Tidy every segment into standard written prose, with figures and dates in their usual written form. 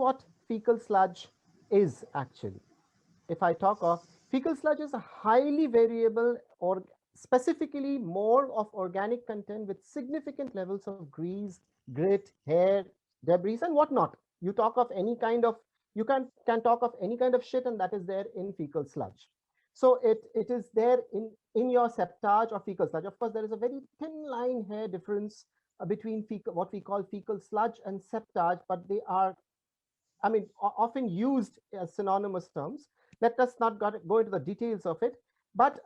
what fecal sludge is actually. If I talk of fecal sludge, is a highly variable or specifically more of organic content with significant levels of grease, grit, hair, debris, and whatnot. You talk of any kind of, you can talk of any kind of shit, and that is there in fecal sludge. So it is there in your septage or fecal sludge. Of course, there is a very thin line here difference between fecal, what we call fecal sludge and septage, but they are, I mean, often used as synonymous terms. Let us not go into the details of it, but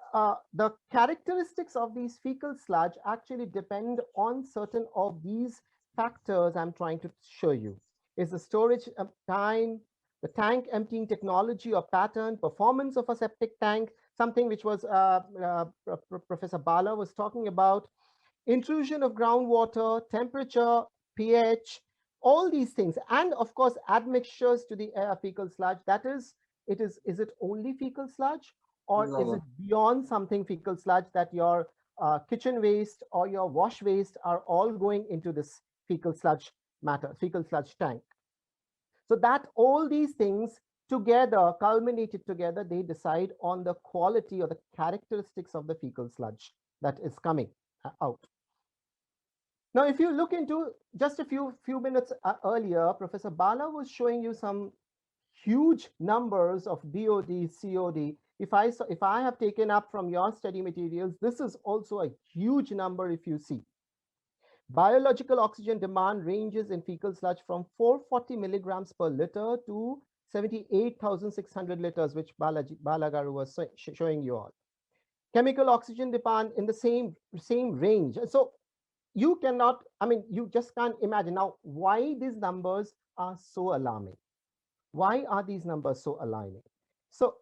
the characteristics of these fecal sludge actually depend on certain of these factors I'm trying to show you. Is the storage time, the tank emptying technology or pattern, performance of a septic tank, something which was Professor Bala was talking about, intrusion of groundwater, temperature, pH, all these things, and of course admixtures to the fecal sludge. That is, is it only fecal sludge, or is it beyond something fecal sludge, that your kitchen waste or your wash waste are all going into this fecal sludge matter, fecal sludge tank? So that all these things together, culminated together, they decide on the quality or the characteristics of the fecal sludge that is coming out. Now, if you look into just a few minutes earlier, Professor Bala was showing you some huge numbers of BOD, COD. If I have taken up from your study materials, this is also a huge number if you see. Biological oxygen demand ranges in fecal sludge from 440 milligrams per liter to 78,600 liters, which Balagaru was showing you all. Chemical oxygen demand in the same range. So you cannot, I mean, you just can't imagine. Now, why these numbers are so alarming? Why are these numbers so alarming? So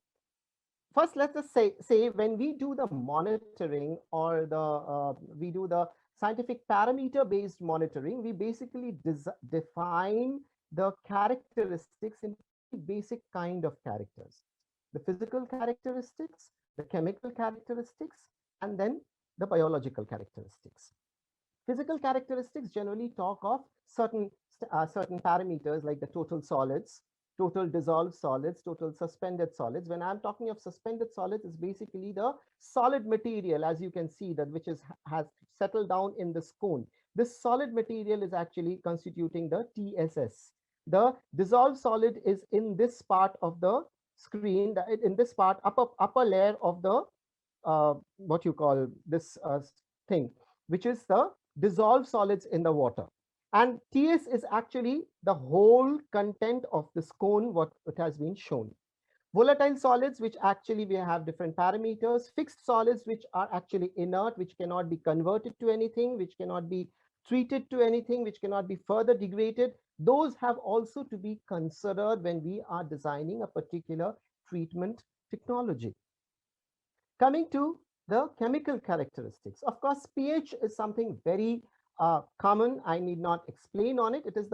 first, let us say when we do the monitoring, or we do the scientific parameter based monitoring, we basically define the characteristics in basic kind of characters: the physical characteristics, the chemical characteristics, and then the biological characteristics. Physical characteristics generally talk of certain parameters like the total solids, total dissolved solids, total suspended solids. When I'm talking of suspended solids, it's basically the solid material, as you can see, that which has settled down in this cone. This solid material is actually constituting the TSS. The dissolved solid is in this part of the screen, in this part, upper layer of the what you call this thing, which is the dissolved solids in the water. And TS is actually the whole content of this cone, what it has been shown. Volatile solids, which actually we have different parameters. Fixed solids, which are actually inert, which cannot be converted to anything, which cannot be treated to anything, which cannot be further degraded. Those have also to be considered when we are designing a particular treatment technology. Coming to the chemical characteristics. Of course, pH is something very common. I need not explain on it. It is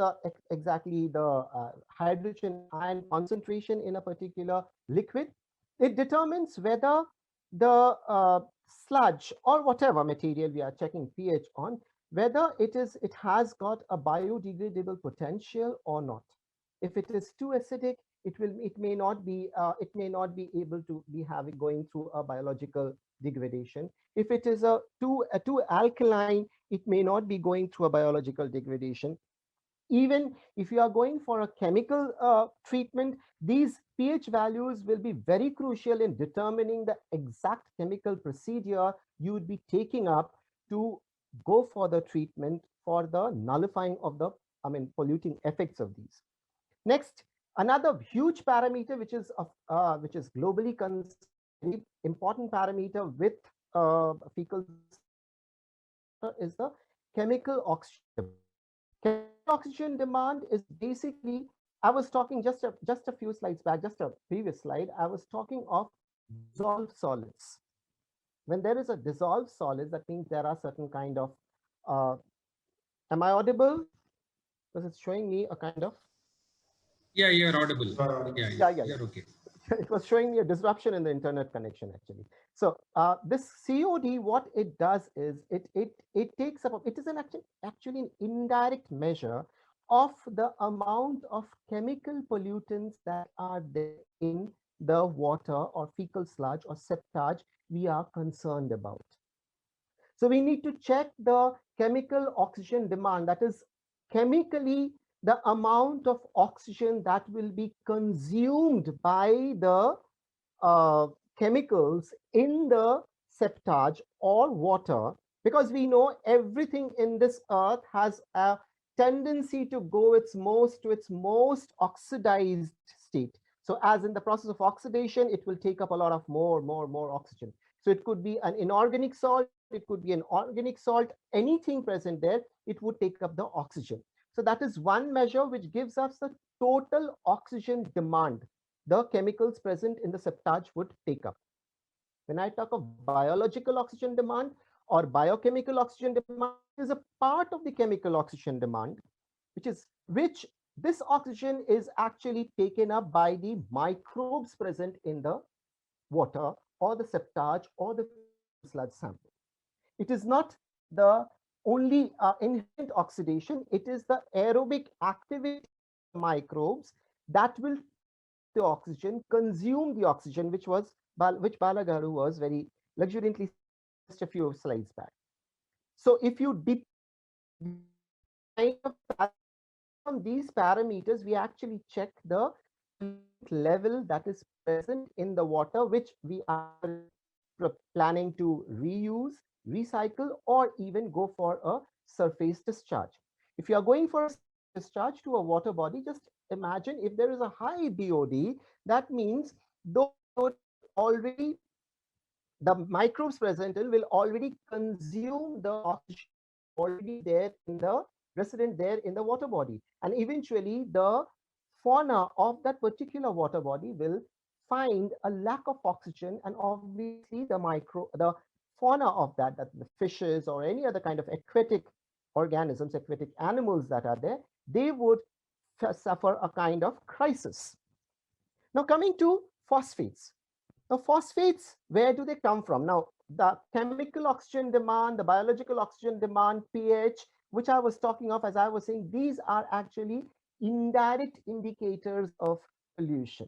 exactly the hydrogen ion concentration in a particular liquid. It determines whether the sludge or whatever material we are checking pH on, whether it has got a biodegradable potential or not. If it is too acidic, it may not be able to be going through a biological degradation. If it is too alkaline, it may not be going through a biological degradation. Even if you are going for a chemical treatment, these pH values will be very crucial in determining the exact chemical procedure you would be taking up to go for the treatment for the nullifying of the, polluting effects of these. Next, another huge parameter which is globally considered important parameter with fecal is the chemical oxygen. Chemical oxygen demand is basically, I was talking just a few slides back, just a previous slide, I was talking of dissolved solids. When there is a dissolved solid, that means there are certain kind of, am I audible? Because it's showing me a kind of. Yeah, you're audible. Yeah. You're okay. It was showing me a disruption in the internet connection actually. So this COD, what it does is it takes up, it is actually an indirect measure of the amount of chemical pollutants that are there in the water or fecal sludge or septage we are concerned about. So we need to check the chemical oxygen demand, that is chemically the amount of oxygen that will be consumed by the uh, chemicals in the septage or water, because we know everything in this earth has a tendency to go to its most oxidized state. So as in the process of oxidation, it will take up a lot of more oxygen. So it could be an inorganic salt, it could be an organic salt, anything present there, it would take up the oxygen. So that is one measure which gives us the total oxygen demand the chemicals present in the septage would take up. When I talk of biological oxygen demand or biochemical oxygen demand, is a part of the chemical oxygen demand, which this oxygen is actually taken up by the microbes present in the water or the septage or the sludge sample. It is not the only inherent oxidation, it is the aerobic activity of microbes that will the oxygen, consume the oxygen, which Balagaru was very luxuriantly just a few slides back. So if you kind of on these parameters, we actually check the level that is present in the water, which we are planning to reuse, recycle, or even go for a surface discharge. If you are going for a discharge to a water body, just imagine if there is a high BOD, that means those already the microbes present will already consume the oxygen already there in the resident there in the water body, and eventually the fauna of that particular water body will find a lack of oxygen, and obviously the fauna of that the fishes or any other kind of aquatic organisms, aquatic animals that are there, they would suffer a kind of crisis. Now coming to phosphates. Now, phosphates, where do they come from? Now, the chemical oxygen demand, the biological oxygen demand, pH, which I was talking of, as I was saying, these are actually indirect indicators of pollution.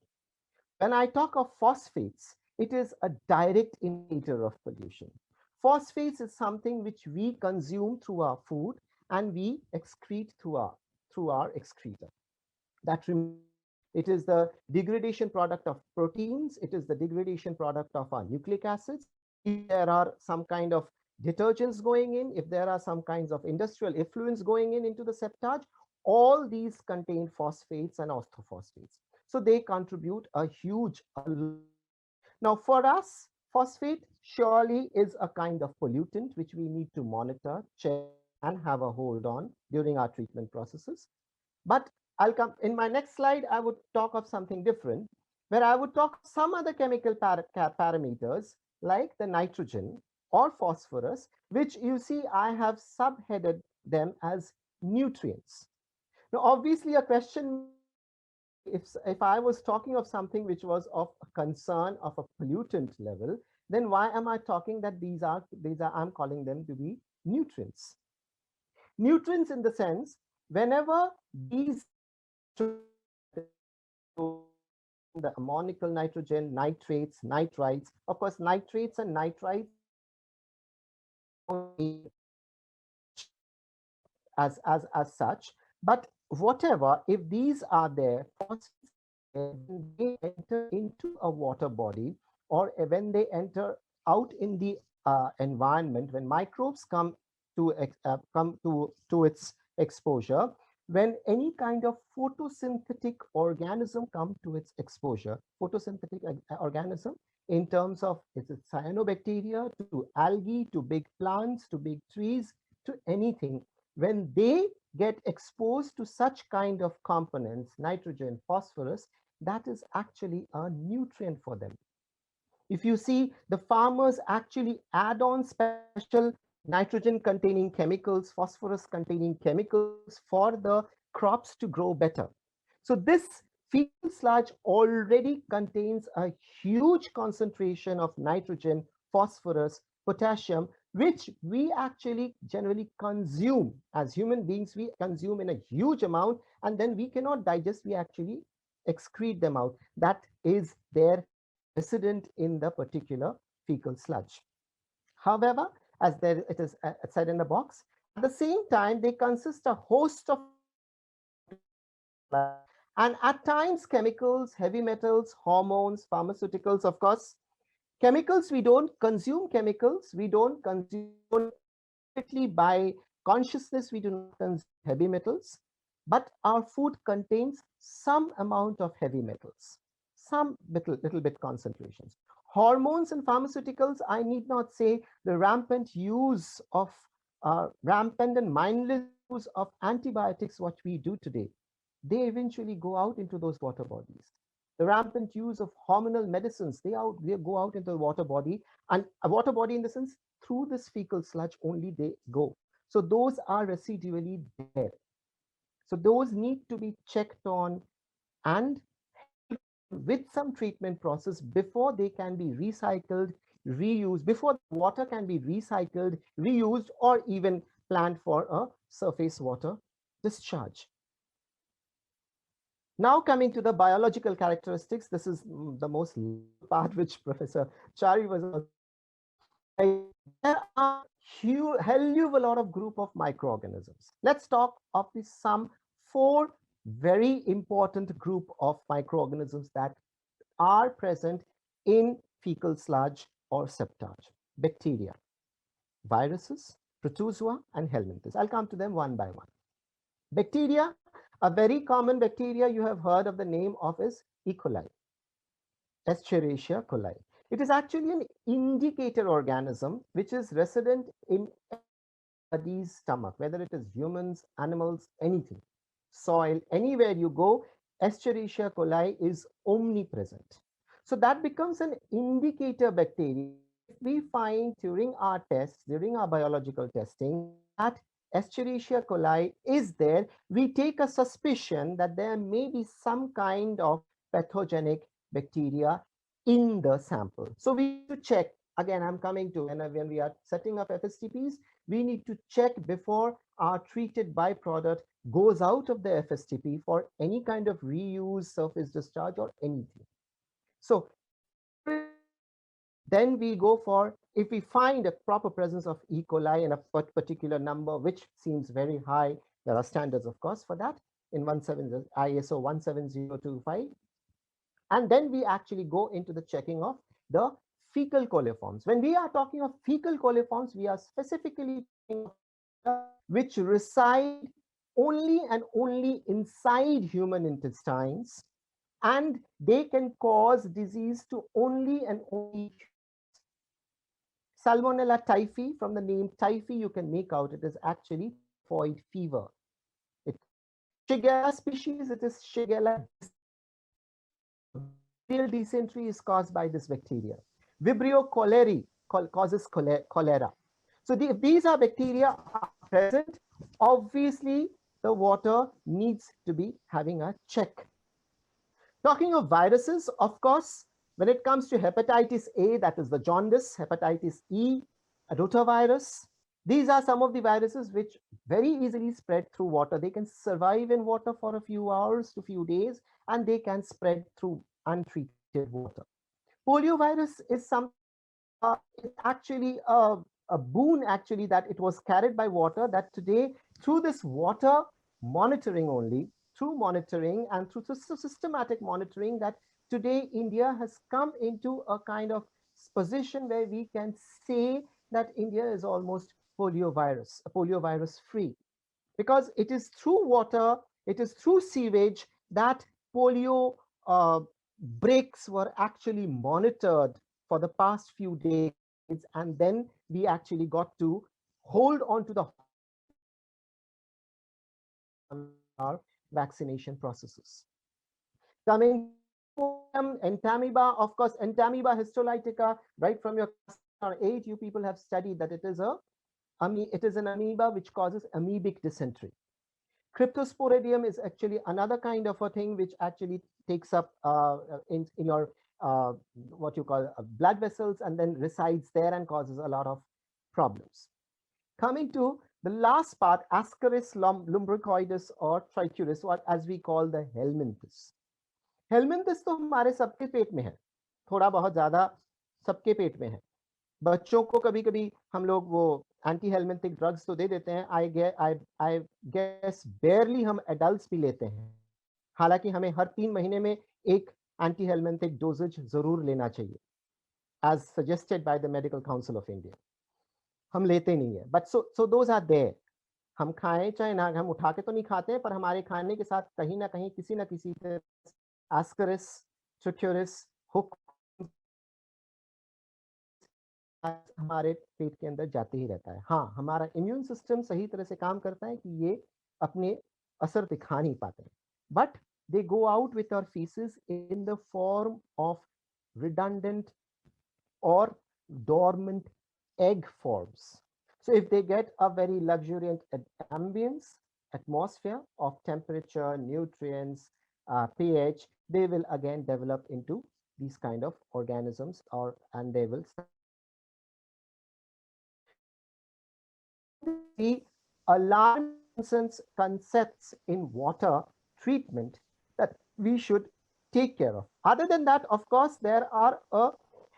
When I talk of phosphates, it is a direct indicator of pollution. Phosphates is something which we consume through our food and we excrete through our excreta. That it is the degradation product of proteins. It is the degradation product of our nucleic acids. If there are some kind of detergents going in, if there are some kinds of industrial effluents going in into the septage, all these contain phosphates and orthophosphates. So they contribute a huge. Now for us, phosphate surely is a kind of pollutant which we need to monitor, check, and have a hold on during our treatment processes. But I'll come in my next slide. I would talk of something different, where I would talk some other chemical parameters like the nitrogen or phosphorus, which you see I have subheaded them as nutrients. Now, obviously, a question if I was talking of something which was of concern of a pollutant level, then why am I talking that these are I'm calling them to be nutrients? Nutrients in the sense whenever these the ammonical nitrogen, nitrates, nitrites. Of course, nitrates and nitrites as such, but whatever, if these are there, when they enter into a water body or when they enter out in the environment, when microbes come to its exposure, when any kind of photosynthetic organism come to its exposure, photosynthetic organism in terms of is it cyanobacteria to algae to big plants to big trees to anything, when they get exposed to such kind of components, nitrogen, phosphorus, that is actually a nutrient for them. If you see, the farmers actually add on special nitrogen containing chemicals, phosphorus containing chemicals for the crops to grow better. So this fecal sludge already contains a huge concentration of nitrogen, phosphorus, potassium, which we actually generally consume as human beings. We consume in a huge amount, and then we cannot digest, we actually excrete them out. That is their resident in the particular fecal sludge. However, as there it is said in the box, at the same time, they consist a host of and at times chemicals, heavy metals, hormones, pharmaceuticals, of course. Chemicals, we don't consume chemicals, we don't consume by consciousness, we do not consume heavy metals, but our food contains some amount of heavy metals, some little bit concentrations. Hormones and pharmaceuticals, I need not say the rampant use of rampant and mindless use of antibiotics, what we do today, they eventually go out into those water bodies. The rampant use of hormonal medicines, they go out into the water body, and a water body in the sense through this fecal sludge only they go. So those are residually there. So those need to be checked on and with some treatment process before they can be recycled, reused, before water can be recycled, reused, or even planned for a surface water discharge. Now coming to the biological characteristics, this is the most part which Professor Chari was. There are hell of a lot of group of microorganisms. Let's talk of the some four very important group of microorganisms that are present in fecal sludge or septage. Bacteria, viruses, protozoa, and helminthes. I'll come to them one by one. Bacteria, a very common bacteria you have heard of the name of is E. coli, Escherichia coli. It is actually an indicator organism which is resident in anybody's stomach, whether it is humans, animals, anything, soil, anywhere you go, Escherichia coli is omnipresent. So that becomes an indicator bacteria. If we find during our tests, during our biological testing, that Escherichia coli is there, we take a suspicion that there may be some kind of pathogenic bacteria in the sample. So we need to check. Again, I'm coming to when we are setting up FSTPs, we need to check before our treated byproduct goes out of the FSTP for any kind of reuse, surface discharge, or anything. So then we go for, if we find a proper presence of E. coli in a particular number, which seems very high, there are standards, of course, for that in ISO 17025. And then we actually go into the checking of the fecal coliforms. When we are talking of fecal coliforms, we are specifically which reside only and only inside human intestines, and they can cause disease to only and only Salmonella typhi. From the name typhi, you can make out it is actually typhoid fever. Shigella species, it is Shigella. Dysentery is caused by this bacteria. Vibrio cholerae causes cholera. So if these are bacteria are present, obviously the water needs to be having a check. Talking of viruses, of course, when it comes to hepatitis A, that is the jaundice, hepatitis E, rotavirus, these are some of the viruses which very easily spread through water. They can survive in water for a few hours to few days, and they can spread through untreated water. Poliovirus is it's actually a boon actually that it was carried by water, that today through this water monitoring only, through monitoring and through systematic monitoring, that today India has come into a kind of position where we can say that India is almost poliovirus free, because it is through water, it is through sewage that polio breaks were actually monitored for the past few days, and then we actually got to hold on to the our vaccination processes. Coming entamoeba, of course, entamoeba histolytica, right from your class 8, you people have studied that it is an amoeba which causes amoebic dysentery. Cryptosporidium is actually another kind of a thing which actually takes up in your what you call blood vessels, and then resides there and causes a lot of problems. Coming to the last part, Ascaris lumbricoides or trichuris, or as we call the helminthus. Helminthus तो हमारे सबके पेट में है, थोड़ा बहुत ज्यादा सबके पेट में है. बच्चों को कभी कभी हम लोग वो एंटी हेलमिंथिक ड्रग्स तो दे देते हैं. आई गेस बेयरली हम एडल्ट्स भी लेते हैं, हालांकि हमें हर 3 महीने में एक एंटी हेलमिंथिक डोजेज जरूर लेना चाहिए, as suggested by the medical council of India. हम लेते नहीं है, but so those are there. हम खाएं चाहे ना, हम उठा के तो नहीं खाते हैं, पर हमारे खाने के साथ कहीं ना कहीं किसी ना किसी तरह एस्करिस, ट्रिट्यूरिस, हुक हमारे पेट के अंदर जाते ही रहता है. हाँ, हमारा इम्यून सिस्टम सही तरह से काम करता है कि ये अपने असर दिखा नहीं पाते, but they go out with our feces in the form of redundant or dormant egg forms. So if they get a very luxuriant ambience, atmosphere of temperature, nutrients, pH, they will again develop into these kind of organisms, and they will be alarm concepts in water treatment that we should take care of. Other than that, of course, there are a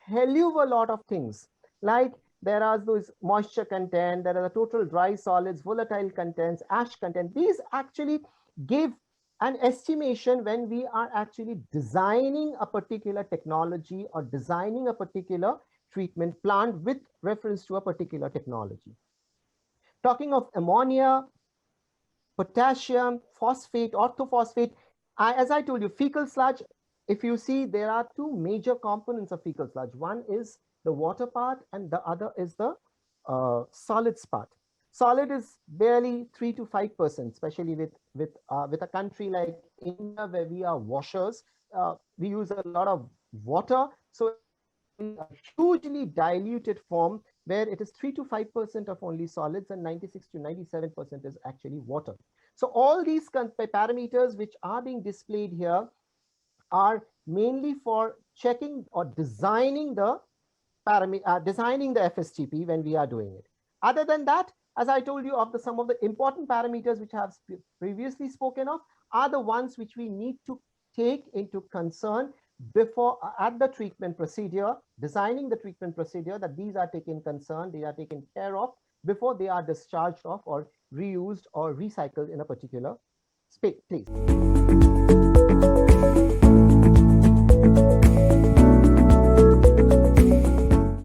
hell of a lot of things, like there are those moisture content, there are the total dry solids, volatile contents, ash content. These actually give an estimation when we are actually designing a particular technology or designing a particular treatment plant with reference to a particular technology. Talking of ammonia, potassium, phosphate, orthophosphate, as I told you, fecal sludge, if you see, there are two major components of fecal sludge. One is the water part and the other is the solids part. Solid is barely 3 to 5%, especially with a country like India where we are washers. We use a lot of water, so in a hugely diluted form where it is 3 to 5% of only solids and 96 to 97% is actually water. So all these parameters which are being displayed here are mainly for checking or designing the FSTP when we are doing it. Other than that, as I told you, some of the important parameters which I have previously spoken of are the ones which we need to take into concern before at the treatment procedure, designing the treatment procedure, that these are taken care of before they are discharged off or reused or recycled in a particular place.